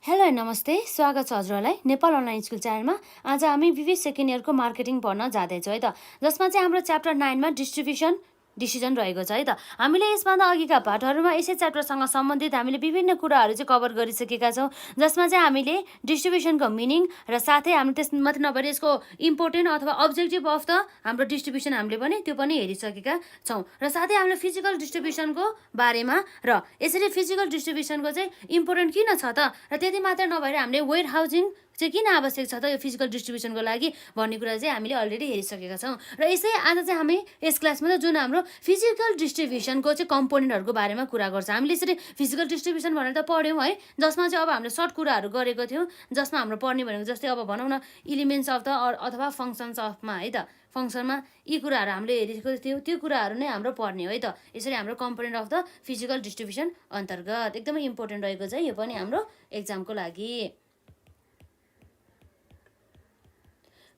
Hello नमस्ते, स्वागत छ हजुरहरूलाई नेपाल अनलाइन स्कुल च्यानलमा। आज हामी BBS सेकेन्ड इयरको मार्केटिङ पढ्न जाँदैछौँ है त, जसमा चाहिँ हाम्रो च्याप्टर 9 मा डिस्ट्रिब्युसन डिसिजन रहेको छ है त। हामीले यसभन्दा अघिका पाठहरूमा यसै च्याप्टरसँग सम्बन्धित हामीले विभिन्न कुराहरू चाहिँ कभर गरिसकेका छौँ, जसमा चाहिँ हामीले डिस्ट्रिब्युसनको मिनिङ र साथै हामीले त्यस मात्र नभएर यसको इम्पोर्टेन्ट अथवा अब्जेक्टिभ अफ द हाम्रो डिस्ट्रिब्युसन हामीले पनि त्यो पनि हेरिसकेका छौँ, र साथै हामीले फिजिकल डिस्ट्रिब्युसनको बारेमा र यसरी फिजिकल डिस्ट्रिब्युसनको चाहिँ इम्पोर्टेन्ट किन छ त, र त्यति मात्र नभएर हामीले वेयर हाउसिङ चाहिँ किन आवश्यक छ त यो फिजिकल डिस्ट्रिब्युसनको लागि भन्ने कुरा चाहिँ हामीले अलरेडी हेरिसकेका छौँ। र यसै आज चाहिँ हामी यस क्लासमा चाहिँ जुन हाम्रो फिजिकल डिस्ट्रिब्युसनको चाहिँ कम्पोनेन्टहरूको बारेमा कुरा गर्छ। हामीले यसरी फिजिकल डिस्ट्रिब्युसन भनेर त पढ्यौँ है, जसमा चाहिँ अब हामीले सर्ट कुराहरू गरेको थियौँ, जसमा हाम्रो पढ्ने भनेको जस्तै अब भनौँ न इलिमेन्ट्स अफ द अथवा फङ्सन्स अफमा है त, फङ्सनमा यी कुराहरू हामीले हेरेको थियौँ, त्यो कुराहरू नै हाम्रो पढ्ने हो है त। यसरी हाम्रो component of the physical distribution अन्तर्गत एकदमै इम्पोर्टेन्ट रहेको छ यो पनि हाम्रो एक्जामको लागि।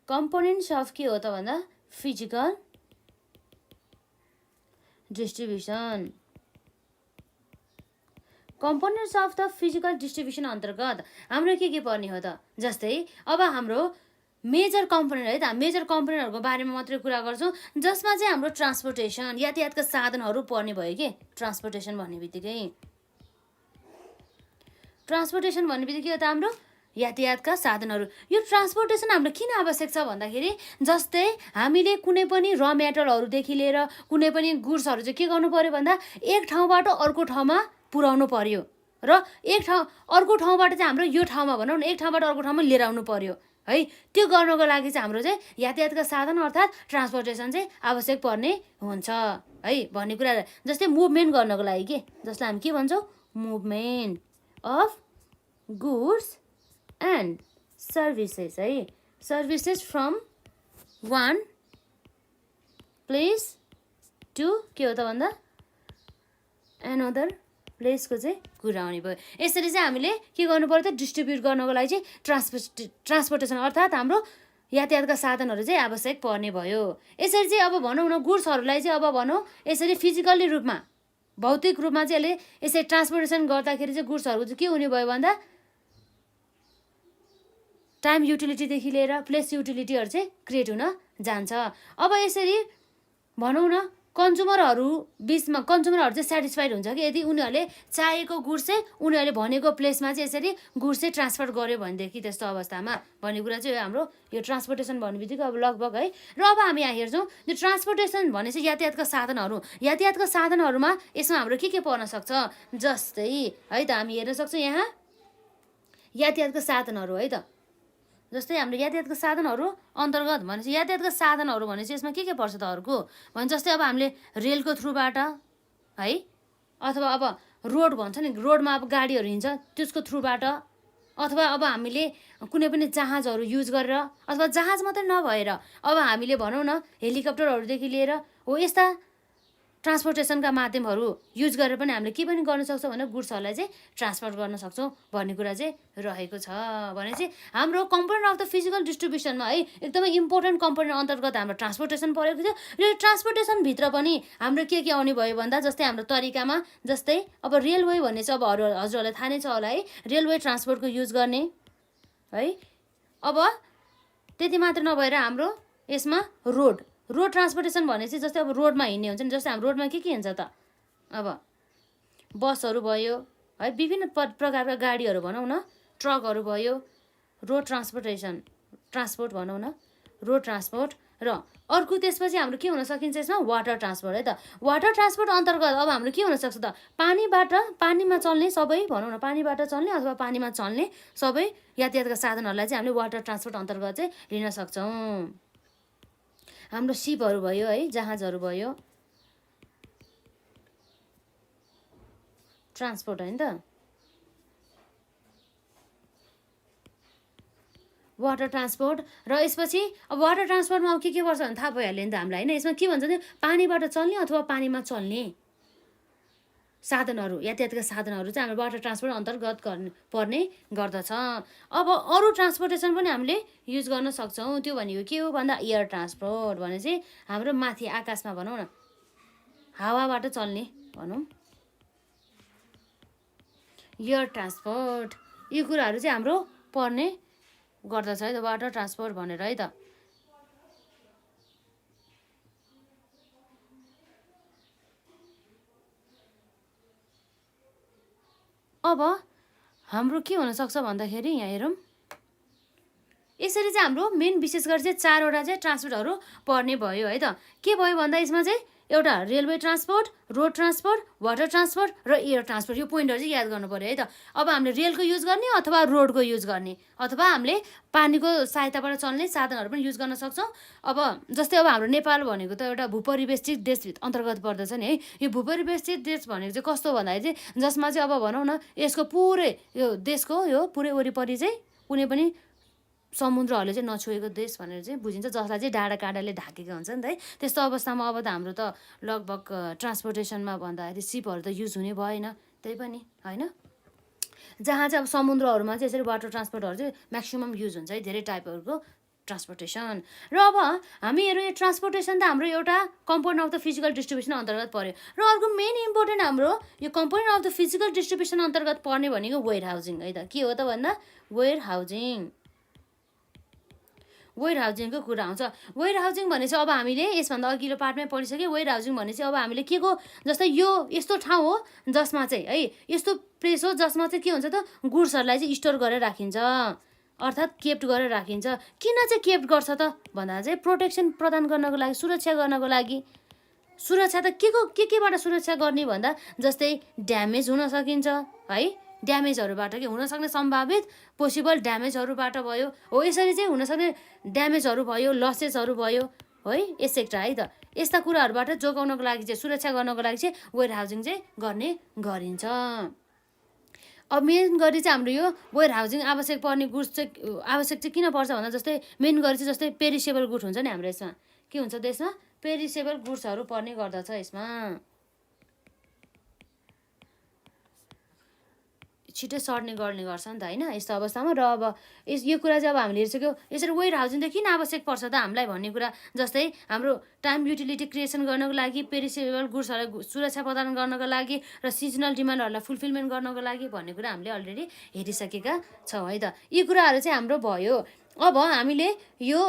कम्पोनेन्ट्स अफ के हो त भन्दा physical distribution. Components of the physical distribution अन्तर्गत हाम्रो के पर्ने हो त, जस्तै अब हाम्रो मेजर कम्पोनेन्ट है त, मेजर कम्पोनेन्टहरूको बारेमा मात्रै कुरा गर्छौँ, जसमा चाहिँ हाम्रो ट्रान्सपोर्टेसन यातायातका साधनहरू पर्ने भयो कि। ट्रान्सपोर्टेसन भन्ने बित्तिकै हो त हाम्रो यातायातका साधनहरू। यो ट्रान्सपोर्टेसन हाम्रो किन आवश्यक छ भन्दाखेरि, जस्तै हामीले कुनै पनि र मेटलहरूदेखि लिएर कुनै पनि गुड्सहरू चाहिँ के गर्नु पर्यो भन्दा एक ठाउँबाट अर्को ठाउँमा पुर्याउनु पर्यो, र अर्को ठाउँबाट चाहिँ हाम्रो यो ठाउँमा भनौँ न एक ठाउँबाट अर्को ठाउँमा लिएर आउनु पर्यो है। त्यो गर्नको लागि चाहिँ हाम्रो चाहिँ यातायातका साधन अर्थात् ट्रान्सपोर्टेसन चाहिँ आवश्यक पर्ने हुन्छ है भन्ने कुरा। जस्तै मुभमेन्ट गर्नको लागि के, जसलाई हामी के भन्छौँ movement of goods and services है, services from one place to के हो त भन्दा एनअदर प्लेसको चाहिँ कुरा आउने भयो। यसरी चाहिँ हामीले के गर्नु पर्यो त, डिस्ट्रिब्युट गर्नको लागि चाहिँ ट्रान्सपोर्टेसन अर्थात् हाम्रो यातायातका साधनहरू चाहिँ आवश्यक पर्ने भयो। यसरी चाहिँ अब भनौँ न गुड्सहरूलाई चाहिँ अब भनौँ यसरी फिजिकल्ली रूपमा भौतिक रूपमा चाहिँ यसले यसरी ट्रान्सपोर्टेसन गर्दाखेरि चाहिँ गुड्सहरूको चाहिँ के हुने भयो भन्दा टाइम युटिलिटीदेखि लिएर प्लेस युटिलिटीहरू चाहिँ क्रिएट हुन जान्छ। अब यसरी भनौँ न कन्ज्युमरहरू बिचमा कन्ज्युमरहरू चाहिँ सेटिस्फाइड हुन्छ कि यदि उनीहरूले चाहेको गुड्स चाहिँ उनीहरूले भनेको प्लेसमा चाहिँ यसरी गुड्स चाहिँ ट्रान्सफर गर्यो भनेदेखि त्यस्तो अवस्थामा भन्ने कुरा चाहिँ हाम्रो यो ट्रान्सपोर्टेसन भन्ने बित्तिकै अब लगभग है। र अब हामी यहाँ हेर्छौँ यो ट्रान्सपोर्टेसन भनेपछि यातायातका साधनहरू, यातायातका साधनहरूमा यसमा हाम्रो के पर्न सक्छ, जस्तै है त हामी हेर्न सक्छौँ यहाँ यातायातका साधनहरू है त, जस्तै हाम्रो यातायातका साधनहरू अन्तर्गत भनेपछि यातायातका साधनहरू भनेपछि यसमा के पर्छ त अर्को भने, जस्तै अब हामीले रेलको थ्रुबाट है, अथवा अब रोड भन्छ नि रोडमा अब गाडीहरू हिँड्छ त्यसको थ्रुबाट, अथवा अब हामीले कुनै पनि जहाजहरू युज गरेर, अथवा जहाज मात्रै नभएर अब हामीले भनौँ न हेलिकप्टरहरूदेखि लिएर हो यस्ता ट्रान्सपोर्टेसनका माध्यमहरू युज गरेर पनि हामीले के पनि गर्न सक्छौँ भने गुड्सहरूलाई चाहिँ ट्रान्सपोर्ट गर्न सक्छौँ भन्ने कुरा चाहिँ रहेको छ। भने चाहिँ हाम्रो कम्पोनेन्ट अफ द फिजिकल डिस्ट्रिब्युसनमा है एकदमै इम्पोर्टेन्ट कम्पोनेन्ट अन्तर्गत हाम्रो ट्रान्सपोर्टेसन परेको थियो। र ट्रान्सपोर्टेसनभित्र पनि हाम्रो के आउने भयो भन्दा जस्तै हाम्रो तरिकामा, जस्तै अब रेलवे भन्ने चाहिँ अब हजुरहरूलाई थाहा नै छ होला है, रेलवे ट्रान्सपोर्टको युज गर्ने है। अब त्यति मात्र नभएर हाम्रो यसमा रोड ट्रान्सपोर्टेसन भनेपछि जस्तै अब रोडमा हिँड्ने हुन्छ नि, जस्तै हाम्रो रोडमा के हिँड्छ त, अब बसहरू भयो है, विभिन्न प्रकारका गाडीहरू भनौँ न, ट्रकहरू भयो, रोड ट्रान्सपोर्ट भनौँ न, रोड ट्रान्सपोर्ट। र अर्को त्यसपछि हाम्रो के हुन सकिन्छ यसमा वाटर ट्रान्सपोर्ट है त। वाटर ट्रान्सपोर्ट अन्तर्गत अब हाम्रो के हुनसक्छ त, पानीमा चल्ने सबै भनौँ न, पानीबाट चल्ने अथवा पानीमा चल्ने सबै यातायातका साधनहरूलाई चाहिँ हामीले वाटर ट्रान्सपोर्ट अन्तर्गत चाहिँ लिन सक्छौँ। हाम्रो सिपहरू भयो है, जहाजहरू भयो, ट्रान्सपोर्ट होइन त, वाटर ट्रान्सपोर्ट। र यसपछि अब वाटर ट्रान्सपोर्टमा अब के पर्छ भने थाहा भइहाल्यो नि त हामीलाई होइन, यसमा के भन्छ भने पानीबाट चल्ने अथवा पानीमा चल्ने साधनहरू यातायातका साधनहरू चाहिँ हाम्रो वाटर ट्रान्सपोर्ट अन्तर्गत पर्ने गर्दछ। अब अरू ट्रान्सपोर्टेसन पनि हामीले युज गर्न सक्छौँ, त्यो भनेको के हो भन्दा एयर ट्रान्सपोर्ट भने चाहिँ हाम्रो माथि आकाशमा भनौँ न हावाबाट चल्ने भनौँ एयर ट्रान्सपोर्ट। यी कुराहरू चाहिँ हाम्रो पर्ने गर्दछ है त वाटर ट्रान्सपोर्ट भनेर है त। अब हाम्रो के हुनसक्छ भन्दाखेरि यहाँ हेरौँ, यसरी चाहिँ हाम्रो मेन विशेष गरी चाहिँ 4वटा चाहिँ ट्रान्सपोर्टहरू पर्ने भयो है त। के भयो भन्दा यसमा चाहिँ एउटा railway transport, road transport, water transport र एयर ट्रान्सपोर्ट, यो पोइन्टहरू चाहिँ याद गर्नु पर्यो है त। अब हामीले रेलको युज गर्ने अथवा रोडको युज गर्ने अथवा हामीले पानीको सहायताबाट चल्ने साधनहरू पनि युज गर्न सक्छौँ। अब जस्तै अब हाम्रो नेपाल भनेको त एउटा भूपरिवेष्टित देश अन्तर्गत पर्दछ नि है। यो भूपरिवेष्टित देश भनेको चाहिँ कस्तो भन्दाखेरि चाहिँ जसमा चाहिँ अब भनौँ न यसको पुरै यो देशको यो पुरै वरिपरि चाहिँ कुनै पनि समुद्रहरूले चाहिँ नछोएको देश भनेर चाहिँ बुझिन्छ, जसलाई चाहिँ डाँडा काँडाले ढाकेका हुन्छ नि त है। त्यस्तो अवस्थामा अब त हाम्रो त लगभग ट्रान्सपोर्टेसनमा भन्दाखेरि सिपहरू त युज हुने भएन, त्यही पनि होइन। जहाँ चाहिँ अब समुद्रहरूमा चाहिँ यसरी वाटर ट्रान्सपोर्टहरू चाहिँ म्याक्सिमम् युज हुन्छ है, धेरै टाइपहरूको ट्रान्सपोर्टेसन। र अब हामी हेरौँ यो ट्रान्सपोर्टेसन त हाम्रो एउटा component of the physical distribution अन्तर्गत पर्यो। र अर्को मेन इम्पोर्टेन्ट हाम्रो यो component of the physical distribution अन्तर्गत पर्ने भनेको वेयर हाउसिङ है त। के हो त भन्दा वेयर हाउसिङ, वेयर हाउसिङको कुरा आउँछ। वेयर हाउसिङ भने चाहिँ अब हामीले यसभन्दा अघिल्लो पार्टमै पढिसक्यो। वेयर हाउसिङ भने चाहिँ अब हामीले के को, जस्तै यो यस्तो ठाउँ हो जसमा चाहिँ है यस्तो प्लेस हो जसमा चाहिँ के हुन्छ त गुड्सहरूलाई चाहिँ स्टोर गरेर राखिन्छ, अर्थात् केप्ट गरेर राखिन्छ। किन चाहिँ केप्ट गर्छ त भन्दा चाहिँ प्रोटेक्सन प्रदान गर्नको लागि, सुरक्षा गर्नको लागि। सुरक्षा त केबाट सुरक्षा गर्ने भन्दा जस्तै ड्यामेज हुन सकिन्छ है, ड्यामेजहरूबाट के हुनसक्ने सम्भावित पोसिबल ड्यामेजहरूबाट भयो हो, यसरी चाहिँ हुनसक्ने ड्यामेजहरू भयो, लसेसहरू भयो है, एसेक्ट्रा है त। यस्ता कुराहरूबाट जोगाउनको लागि चाहिँ, सुरक्षा गर्नको लागि चाहिँ वेयर हाउसिङ चाहिँ गर्ने गरिन्छ। अब मेन गरी चाहिँ हाम्रो यो वेयर हाउसिङ आवश्यक पर्ने गुड्स चाहिँ आवश्यक चाहिँ किन पर्छ भन्दा जस्तै मेन गरी चाहिँ जस्तै पेरिसेबल गुड्स हुन्छ नि हाम्रो यसमा, के हुन्छ त यसमा पेरिसेबल गुड्सहरू पर्ने गर्दछ यसमा, छिटो सर्ने गर्ने गर्छ नि त होइन यस्तो अवस्थामा। र अब यो कुरा चाहिँ अब हामीले हेरिसक्यो यसरी वेयर हाउसिङ त किन आवश्यक पर्छ त हामीलाई भन्ने कुरा। जस्तै हाम्रो टाइम युटिलिटी क्रिएसन गर्नको लागि, पेरिसेबल गुड्सहरूलाई सुरक्षा प्रदान गर्नको लागि र सिजनल डिमान्डहरूलाई फुलफिलमेन्ट गर्नको लागि भन्ने कुरा हामीले अलरेडी हेरिसकेका छौँ है त। यी कुराहरू चाहिँ हाम्रो भयो। अब हामीले यो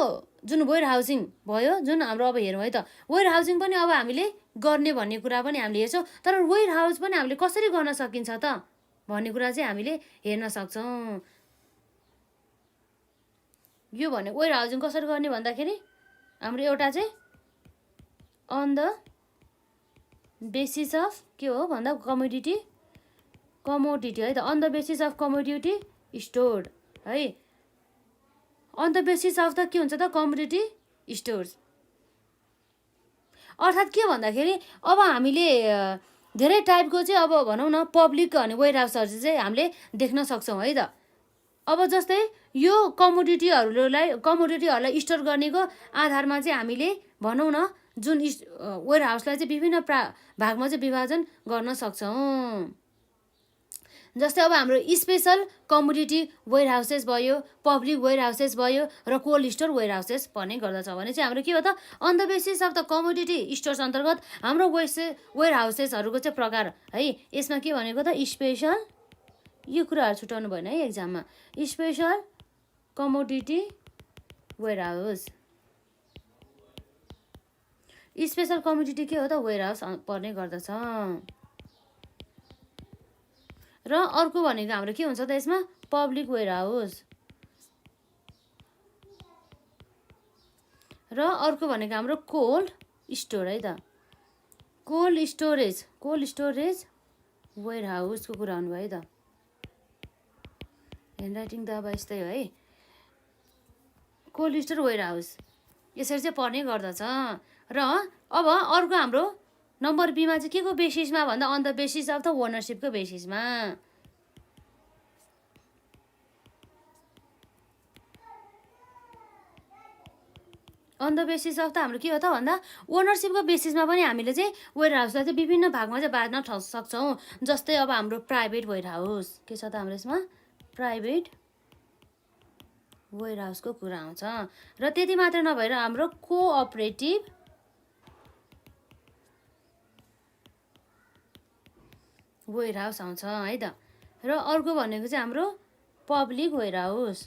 जुन वेयर हाउसिङ भयो, जुन हाम्रो अब हेरौँ है त, वेयर हाउसिङ पनि अब हामीले गर्ने भन्ने कुरा पनि हामीले हेर्छौँ। तर वेयर हाउस पनि हामीले कसरी गर्न सकिन्छ त भन्ने कुरा चाहिँ हामीले हेर्न सक्छौँ। यो भने वेयर हाउसिङ कसरी गर्ने भन्दाखेरि हाम्रो एउटा चाहिँ अन द बेसिस अफ के हो भन्दा कमोडिटी है त, on the basis of commodity stored है, on the basis of the के हुन्छ त कमोडिटी स्टोर्स। अर्थात् के भन्दाखेरि अब हामीले धेरै टाइपको चाहिँ अब भनौँ न पब्लिक अनि वेयर हाउसहरू चाहिँ हामीले देख्न सक्छौँ है त। अब जस्तै यो कमोडिटीहरूलाई स्टोर गर्नेको आधारमा चाहिँ हामीले भनौँ न जुन वेयर हाउसलाई चाहिँ विभिन्न भागमा चाहिँ विभाजन गर्न सक्छौँ। जस्तै अब हाम्रो स्पेसल कमोडिटी वेयर हाउसेस भयो, पब्लिक वेयर हाउसेस भयो र कोल्ड स्टोर वेयर हाउसेस पर्ने गर्दछ भने चाहिँ हाम्रो के हो त on the basis of the commodity stores अन्तर्गत हाम्रो वेयर हाउसेसहरूको चाहिँ प्रकार है। यसमा के भनेको त स्पेसल, यो कुराहरू छुटाउनु भएन है एक्जाममा, special commodity warehouse, special commodity के हो त वेयर हाउस पर्ने गर्दछ। र अर्को भनेको हाम्रो के हुन्छ त यसमा पब्लिक वेयर हाउस, र अर्को भनेको हाम्रो कोल्ड स्टोर है त, कोल्ड स्टोरेज वेयर हाउसको कुरा हुनुभयो है त। ह्यान्डराइटिङ त अब यस्तै हो है, कोल्ड स्टोर वेयर हाउस यसरी चाहिँ पर्ने गर्दछ। र अब अर्को हाम्रो नम्बर बीमा चाहिँ के को बेसिसमा भन्दा on the basis of the ओनरसिपको बेसिसमा। अन द बेसिस अफ त हाम्रो के हो त भन्दा ओनरसिपको बेसिसमा पनि हामीले चाहिँ वेयर हाउसलाई चाहिँ विभिन्न भागमा चाहिँ बाँड्न सक्छौँ। जस्तै अब हाम्रो प्राइभेट वेयर हाउस के छ त हाम्रो यसमा प्राइभेट वेयर हाउसको कुरा आउँछ। र त्यति मात्र नभएर हाम्रो कोअपरेटिभ वेयर हाउस आउँछ है त। र अर्को भनेको चाहिँ हाम्रो पब्लिक वेयरहाउस।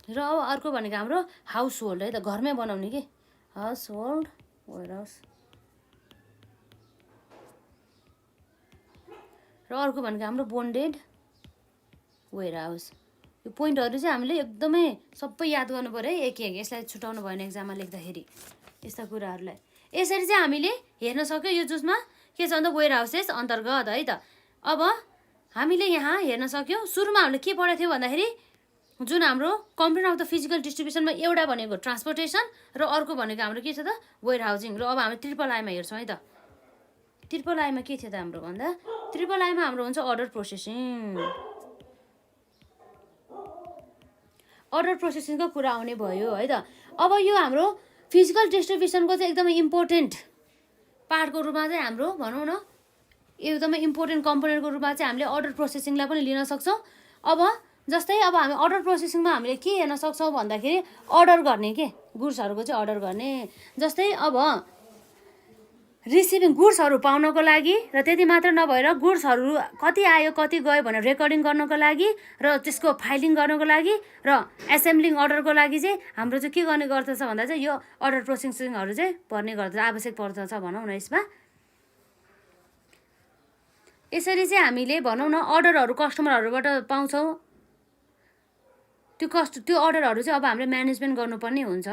र अब अर्को भनेको हाम्रो हाउस होल्ड है त, घरमै बनाउने के हाउस होल्ड वेयरहाउस। र अर्को भनेको हाम्रो बोन्डेड वेयरहाउस। यो पोइन्टहरू चाहिँ हामीले एकदमै सबै याद गर्नु पर्यो है, एक यसलाई छुटाउनु भएन एक्जाममा लेख्दाखेरि यस्ता कुराहरूलाई। यसरी चाहिँ हामीले हेर्न सक्यो यो जुसमा के छ भन्दा वेयरहाउसेस अन्तर्गत है त। अब हामीले यहाँ हेर्न सक्यौँ सुरुमा हामीले के पढाएको थियो भन्दाखेरि जुन हाम्रो कम्पोनेन्ट अफ द फिजिकल डिस्ट्रिब्युसनमा एउटा भनेको ट्रान्सपोर्टेसन र अर्को भनेको हाम्रो के छ त वेयर हाउसिङ। र अब हामी ट्रिपल आईमा हेर्छौँ है त। ट्रिपल आईमा के थियो त हाम्रो भन्दा ट्रिपल आईमा हाम्रो हुन्छ अर्डर प्रोसेसिङ। अर्डर प्रोसेसिङको कुरा आउने भयो है त। अब यो हाम्रो फिजिकल डिस्ट्रिब्युसनको चाहिँ एकदमै इम्पोर्टेन्ट पार्टको रूपमा चाहिँ हाम्रो भनौँ न एकदमै इम्पोर्टेन्ट कम्पोनेन्टको रूपमा चाहिँ हामीले अर्डर प्रोसेसिङलाई पनि लिन सक्छौँ। अब जस्तै अब हामी अर्डर प्रोसेसिङमा हामीले के हेर्न सक्छौँ भन्दाखेरि अर्डर गर्ने के गुड्सहरूको चाहिँ अर्डर गर्ने। जस्तै अब रिसिभिङ गुड्सहरू पाउनको लागि र त्यति मात्र नभएर गुड्सहरू कति आयो कति गयो भनेर रेकर्डिङ गर्नको लागि र त्यसको फाइलिङ गर्नको लागि र एसेम्ब्लिङ अर्डरको लागि चाहिँ हाम्रो चाहिँ के गर्ने गर्दछ भन्दा चाहिँ यो अर्डर प्रोसेसिङहरू चाहिँ पर्ने गर्दछ, आवश्यक पर्दछ भनौँ न यसमा। यसरी चाहिँ हामीले भनौँ न अर्डरहरू कस्टमरहरूबाट पाउँछौँ। त्यो अर्डरहरू चाहिँ अब हामीले म्यानेजमेन्ट गर्नुपर्ने हुन्छ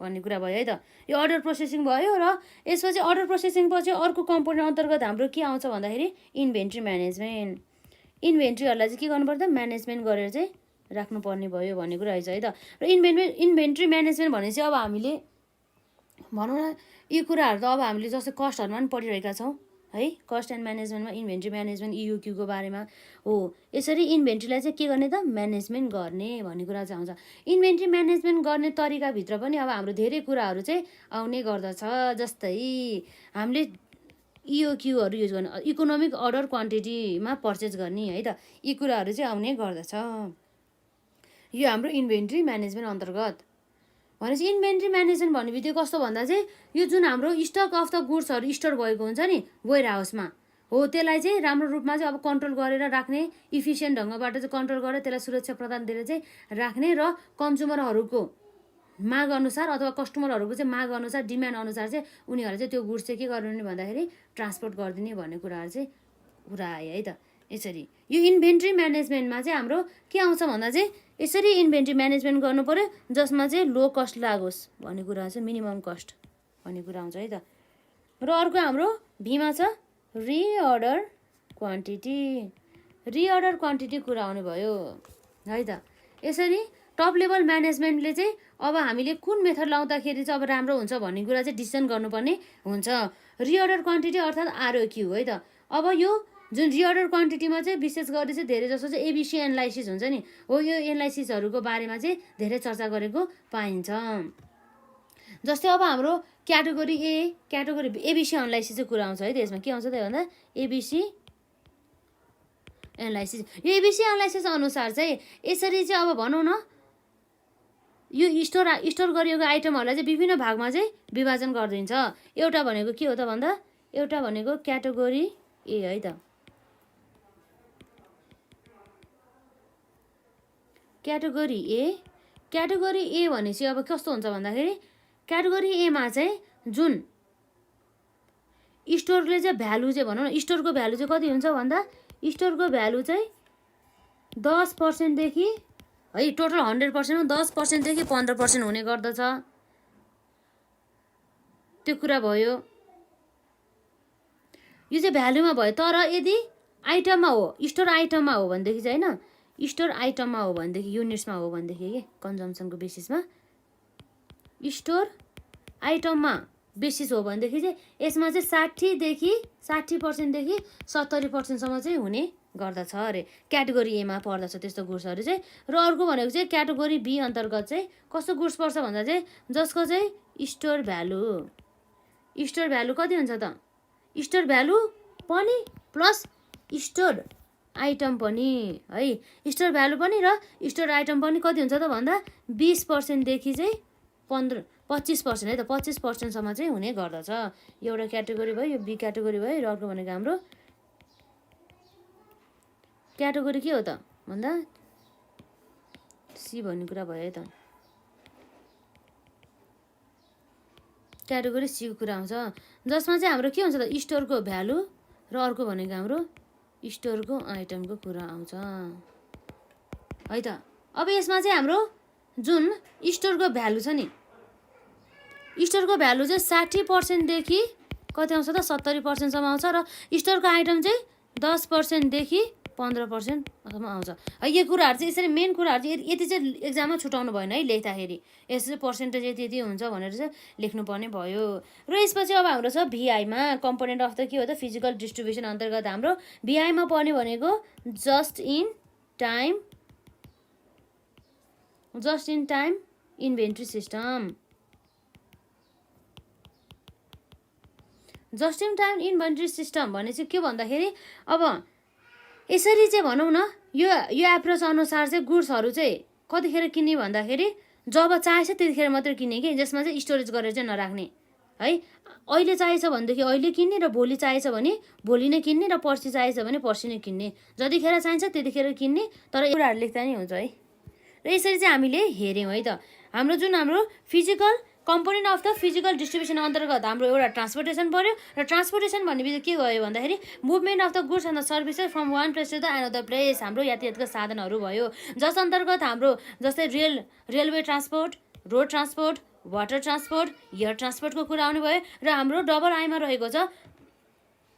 भन्ने कुरा भयो है त। यो अर्डर प्रोसेसिङ भयो र यसपछि अर्डर प्रोसेसिङ पछि अर्को कम्पोनेन्ट अन्तर्गत हाम्रो के आउँछ भन्दाखेरि इन्भेन्ट्री म्यानेजमेन्ट। इन्भेन्ट्रीहरूलाई चाहिँ के गर्नुपर्छ म्यानेजमेन्ट गरेर चाहिँ राख्नुपर्ने भयो भन्ने कुरा रहेछ है त। र इन्भेन्ट्री म्यानेजमेन्ट भनेपछि अब हामीले भनौँ न यी कुराहरू त अब हामीले जस्तै कस्टहरूमा पनि पढिरहेका छौँ है। कस्ट एन्ड म्यानेजमेन्टमा इन्भेन्ट्री म्यानेजमेन्ट इयुक्यूको बारेमा हो। यसरी इन्भेन्ट्रीलाई चाहिँ के गर्ने त म्यानेजमेन्ट गर्ने भन्ने कुरा चाहिँ आउँछ। इन्भेन्ट्री म्यानेजमेन्ट गर्ने तरिकाभित्र पनि अब हाम्रो धेरै कुराहरू चाहिँ आउने गर्दछ। जस्तै हामीले इयुक्यूहरू युज गर्ने इकोनोमिक अर्डर क्वान्टिटीमा पर्चेज गर्ने है त, यी कुराहरू चाहिँ आउने गर्दछ। यो हाम्रो इन्भेन्ट्री म्यानेजमेन्ट अन्तर्गत। भनेपछि इन्भेन्ट्री म्यानेजमेन्ट भन्ने बित्तिकै कस्तो भन्दा चाहिँ यो जुन हाम्रो स्टक अफ द गुड्सहरू स्टोर भएको हुन्छ नि वेयर हाउसमा हो, त्यसलाई चाहिँ राम्रो रूपमा चाहिँ अब कन्ट्रोल गरेर राख्ने, इफिसियन्ट ढङ्गबाट चाहिँ कन्ट्रोल गरेर त्यसलाई सुरक्षा प्रदान दिएर चाहिँ राख्ने र कन्ज्युमरहरूको माग अनुसार अथवा कस्टमरहरूको चाहिँ माग अनुसार डिमान्ड अनुसार चाहिँ उनीहरूले चाहिँ त्यो गुड्स चाहिँ के गर्नु भन्दाखेरि ट्रान्सपोर्ट गरिदिने भन्ने कुराहरू चाहिँ कुरा आयो है त। यसरी यो इन्भेन्ट्री म्यानेजमेन्टमा चाहिँ हाम्रो के आउँछ भन्दा चाहिँ यसरी इन्भेन्ट्री म्यानेजमेन्ट गर्नु पर्यो जसमा चाहिँ लो कस्ट लागोस् भन्ने कुरा चाहिँ मिनिमम कस्ट भन्ने कुरा आउँछ है त। र अर्को हाम्रो भीमा छ रिअर्डर क्वान्टिटी। रिअर्डर क्वान्टिटी कुरा आउने भयो है त। यसरी टप लेभल म्यानेजमेन्टले चाहिँ अब हामीले कुन मेथड लाउँदाखेरि चाहिँ अब राम्रो हुन्छ भन्ने कुरा चाहिँ डिसिसन गर्नुपर्ने हुन्छ। रिअर्डर क्वान्टिटी अर्थात् आरओक्यू है त। अब यो जुन रिअर्डर क्वान्टिटीमा चाहिँ विशेष गरी चाहिँ धेरै जसो चाहिँ एबिसी एनालाइसिस हुन्छ नि हो, यो एनालाइसिसहरूको बारेमा चाहिँ धेरै चर्चा गरेको पाइन्छ। जस्तै अब हाम्रो क्याटेगोरी ए क्याटेगोरी एबिसी एनालाइसिस चाहिँ कुरा आउँछ है। त्यसमा के आउँछ त भन्दा एबिसी एनालाइसिस। यो एबिसी एनालाइसिस अनुसार चाहिँ यसरी चाहिँ अब भनौँ न यो स्टोर गरिएको आइटमहरूलाई चाहिँ विभिन्न भागमा चाहिँ विभाजन गरिदिन्छ। एउटा भनेको के हो त भन्दा एउटा भनेको क्याटेगोरी ए है त। क्याटेगोरी ए भनेपछि अब कस्तो हुन्छ भन्दाखेरि क्याटेगोरी एमा चाहिँ जुन स्टोरले चाहिँ भ्यालु चाहिँ भनौँ न स्टोरको भ्यालु चाहिँ कति हुन्छ भन्दा स्टोरको भ्यालु चाहिँ 10%देखि है टोटल 100%मा 10%देखि 15% हुने गर्दछ। त्यो कुरा भयो, यो चाहिँ भ्यालुमा भयो। तर यदि आइटममा हो स्टोर आइटममा हो भनेदेखि चाहिँ होइन स्टोर आइटममा हो भनेदेखि युनिट्समा हो भनेदेखि के कन्जम्सनको बेसिसमा स्टोर आइटममा बेसिस हो भनेदेखि चाहिँ यसमा चाहिँ 60% देखि 70%सम्म चाहिँ हुने गर्दछ अरे क्याटेगोरी एमा पर्दछ त्यस्तो गुड्सहरू चाहिँ। र अर्को भनेको चाहिँ क्याटेगोरी बी अन्तर्गत चाहिँ कस्तो गुड्स पर्छ भन्दा चाहिँ जसको चाहिँ स्टोर भ्यालु कति हुन्छ त स्टोर भ्यालु पनि प्लस स्टोर आइटम पनि है। स्टोर भ्यालु पनि र स्टोर आइटम पनि कति हुन्छ त भन्दा 20% देखि चाहिँ 25% है त 25%सम्म चाहिँ हुने गर्दछ। एउटा क्याटेगोरी भयो, यो बी क्याटेगोरी भयो। र अर्को भनेको हाम्रो क्याटेगोरी के हो त भन्दा सी भन्ने कुरा भयो है त। क्याटेगोरी सीको कुरा आउँछ, जसमा चाहिँ हाम्रो के हुन्छ त स्टोरको भ्यालु र अर्को भनेको हाम्रो स्टोरको आइटमको कुरा आउँछ है त। अब यसमा चाहिँ हाम्रो जुन स्टोरको भ्यालु छ नि, स्टोरको भ्यालु चाहिँ 60% देखि कति आउँछ त 70% सम्म आउँछ र स्टोरको आइटम चाहिँ 10% देखि 15% सम्म आउँछ है। यो कुराहरू चाहिँ यसरी मेन कुराहरू चाहिँ यति चाहिँ एक्जाममा छुटाउनु भएन है, लेख्दाखेरि यसो चाहिँ पर्सेन्टेज यति यति हुन्छ भनेर चाहिँ लेख्नुपर्ने भयो। र यसपछि अब हाम्रो छ भिआईमा कम्पोनेन्ट अफ द के हो त फिजिकल डिस्ट्रिब्युसन अन्तर्गत हाम्रो भिआईमा पर्ने भनेको just in time inventory system. Just in time inventory system भने चाहिँ के भन्दाखेरि अब यसरी चाहिँ भनौँ न यो एप्रोच अनुसार चाहिँ गुड्सहरू चाहिँ कतिखेर किन्ने भन्दाखेरि जब चाहेछ त्यतिखेर मात्रै किन्ने कि, जसमा चाहिँ स्टोरेज गरेर चाहिँ नराख्ने है। अहिले चाहिएछ भनेदेखि अहिले किन्ने र भोलि चाहिएछ भने भोलि नै किन्ने र पर्सि चाहिएछ भने पर्सि नै किन्ने, जतिखेर चाहिन्छ त्यतिखेर किन्ने, तर कुराहरू लेख्दा नि हुन्छ है। र यसरी चाहिँ हामीले हेऱ्यौँ है त। हाम्रो जुन हाम्रो physical component of the physical distribution अन्तर्गत हाम्रो एउटा ट्रान्सपोर्टेसन पर्यो, र ट्रान्सपोर्टेसन भन्ने बित्तिकै के भयो भन्दाखेरि movement of the goods and the services from one place to the another place, हाम्रो यातायातका साधनहरू भयो, जस अन्तर्गत हाम्रो जस्तै railway transport, road transport, water transport, air ट्रान्सपोर्टको कुरा आउने भयो। र हाम्रो डबल आईमा रहेको छ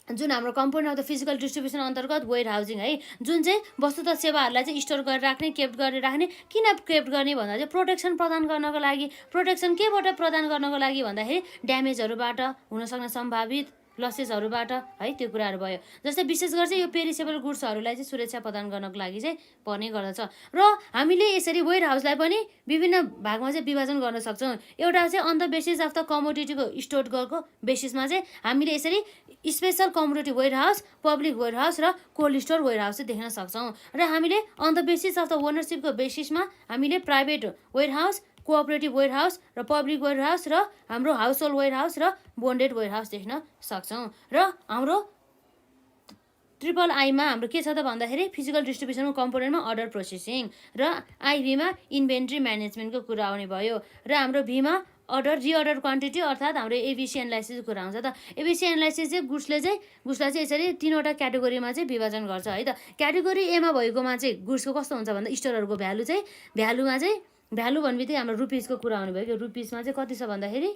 जुन हाम्रो component of the physical distribution अन्तर्गत वेयर हाउसिङ है, जुन चाहिँ वस्तुतः सेवाहरूलाई चाहिँ स्टोर गरेर राख्ने, केप्ट गरेर राख्ने। किन केप्ट गर्ने भन्दा चाहिँ प्रोटेक्सन प्रदान गर्नको लागि। प्रोटेक्सन केबाट प्रदान गर्नको लागि भन्दाखेरि ड्यामेजहरूबाट हुनसक्ने सम्भावित लसेसहरूबाट है, त्यो कुराहरू भयो। जस्तै विशेष गरी चाहिँ यो पेरिसेबल गुड्सहरूलाई चाहिँ सुरक्षा प्रदान गर्नको लागि चाहिँ पर्ने गर्दछ। र हामीले यसरी वेयर हाउसलाई पनि विभिन्न भागमा चाहिँ विभाजन गर्न सक्छौँ। एउटा चाहिँ on the basis of the कमोडिटीको स्टोर गरेको बेसिसमा चाहिँ हामीले यसरी special commodity warehouse, public warehouse र कोल्ड स्टोर वेयर हाउस चाहिँ देख्न सक्छौँ। र हामीले on the basis of the ओनरसिपको बेसिसमा हामीले private warehouse, cooperative warehouse र पब्लिक वेयर हाउस र हाम्रो हाउस होल्ड वेयर हाउस र बोन्डेड वेयर हाउस देख्न सक्छौँ। र हाम्रो ट्रिपल आईमा हाम्रो के छ त भन्दाखेरि फिजिकल डिस्ट्रिब्युसनको कम्पोनेन्टमा अर्डर प्रोसेसिङ, र आईभीमा इन्भेन्ट्री म्यानेजमेन्टको कुरा आउने भयो, र हाम्रो भीमा रिअर्डर क्वान्टिटी अर्थात् हाम्रो एबिसी एनालाइसिसको कुरा आउँछ त। एबिसी एनालाइसिस चाहिँ गुड्सलाई चाहिँ यसरी 3वटा क्याटेगोरीमा चाहिँ विभाजन गर्छ है त। क्याटेगोरी एमा भएकोमा चाहिँ गुड्सको कस्तो हुन्छ भन्दा स्टोरहरूको भ्यालु चाहिँ भ्यालु भन्ने बित्तिकै हाम्रो रुपिसको कुरा आउने भयो कि रुपिसमा चाहिँ कति छ भन्दाखेरि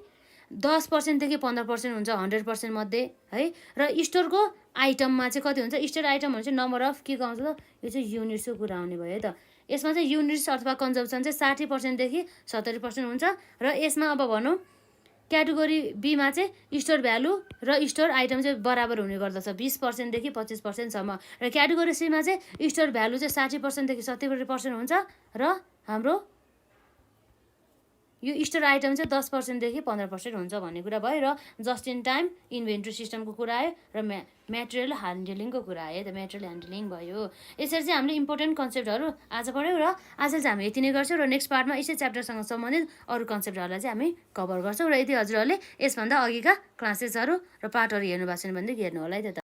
10% देखि 15% हुन्छ 100% मध्ये है। र स्टोरको आइटममा चाहिँ कति हुन्छ, स्टोर आइटम भने चाहिँ नम्बर अफ के आउँछ त, यो चाहिँ युनिट्सको कुरा आउने भयो है त। यसमा चाहिँ युनिट्स अथवा कन्जम्सन चाहिँ 60% देखि 70% हुन्छ। र यसमा अब भनौँ क्याटेगोरी बीमा चाहिँ स्टोर भ्यालु र स्टोर आइटम चाहिँ बराबर हुने गर्दछ 20% देखि 25% सम्म। र क्याटेगोरी सीमा चाहिँ स्टोर भ्यालु चाहिँ 60% देखि 70% हुन्छ, र हाम्रो यो स्टोर आइटम चाहिँ 10% देखि 15% हुन्छ भन्ने कुरा भयो। र जस्ट इन टाइम इन्भेन्ट्री सिस्टमको कुरा आयो, र मेटेरियल ह्यान्डलिङको कुरा आयो। त मेटेरियल ह्यान्डलिङ भयो। यसरी चाहिँ हामीले इम्पोर्टेन्ट कन्सेप्टहरू आज पढ्यौँ, र आज चाहिँ हामी यति नै गर्छौँ। र नेक्स्ट पार्टमा यसै च्याप्टरसँग सम्बन्धित अरू कन्सेप्टहरूलाई चाहिँ हामी कभर गर्छौँ। र यदि हजुरहरूले यसभन्दा अघिका क्लासेसहरू र पार्टहरू हेर्नु भएको छैन भनेदेखि हेर्नु होला है त।